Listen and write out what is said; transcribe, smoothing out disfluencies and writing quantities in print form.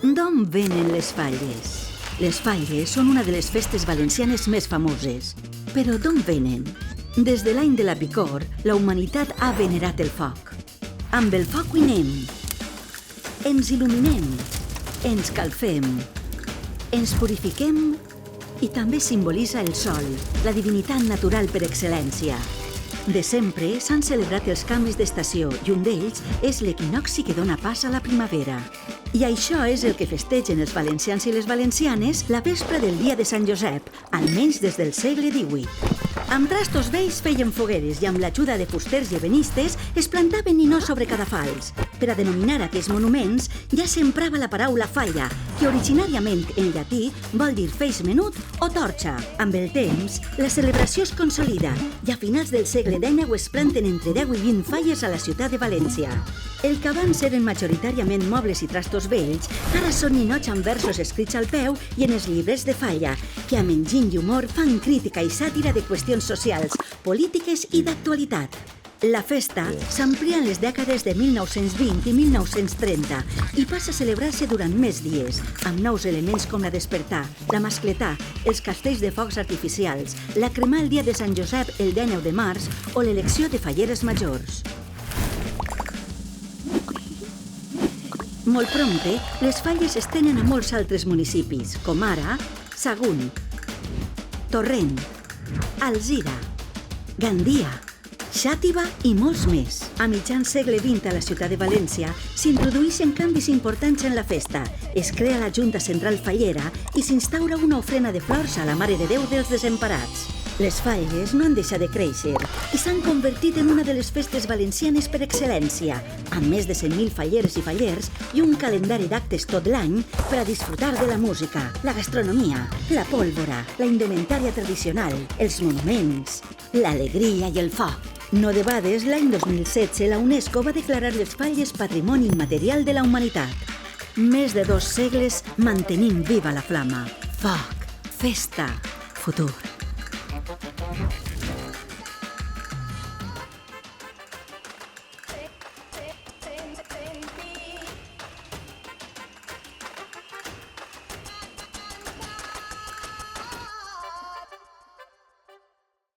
D'on venen les falles? Les falles són una de les festes valencianes més famoses. Però d'on venen? Des de l'any de la picor, la humanitat ha venerat el foc. Amb el foc cuinem, ens il·luminem, ens calfem, ens purifiquem i també simbolitza el sol, la divinitat natural per excel·lència. De sempre s'han celebrat els canvis d'estació i un d'ells és l'equinocci que dona pas a la primavera. I això és el que festegen els valencians i les valencianes la vespra del dia de Sant Josep, almenys des del segle XVIII. Amb trastos vells feien fogueres i amb l'ajuda de fusters i ebenistes es plantaven ninós sobre cadafals. Per a denominar aquests monuments ja s'emprava la paraula falla, que originàriament en llatí vol dir feix menut o torxa. Amb el temps, la celebració es consolida i a finals del segle XIX es planten entre 10 i 20 falles a la ciutat de València. El que abans eren majoritàriament mobles i trastos vells, ara són ninots amb versos escrits al peu i en els llibres de falla, que amb enginy i humor fan crítica i sàtira de qüestions socials, polítiques i d'actualitat. La festa s'amplia en les dècades de 1920 i 1930 i passa a celebrar-se durant més dies, amb nous elements com la despertar, la mascletà, els castells de focs artificials, la cremar el dia de Sant Josep el 19 de març o l'elecció de falleres majors. Molt prompte, les falles es tenen a molts altres municipis, com ara Sagunt, Torrent, Alzira, Gandia, Xàtiva i molts més. A mitjan segle XX a la ciutat de València s'introdueixen canvis importants en la festa. Es crea la Junta Central Fallera i s'instaura una ofrena de flors a la Mare de Déu dels Desemparats. Les falles no han deixat de créixer i s'han convertit en una de les festes valencianes per excel·lència, amb més de 100.000 falleres i fallers i un calendari d'actes tot l'any per a disfrutar de la música, la gastronomia, la pólvora, la indumentària tradicional, els monuments, l'alegria i el foc. No debades, l'any 2016 la UNESCO va declarar les falles Patrimoni Immaterial de la Humanitat. Més de 2 segles mantenim viva la flama. Foc, festa, futur.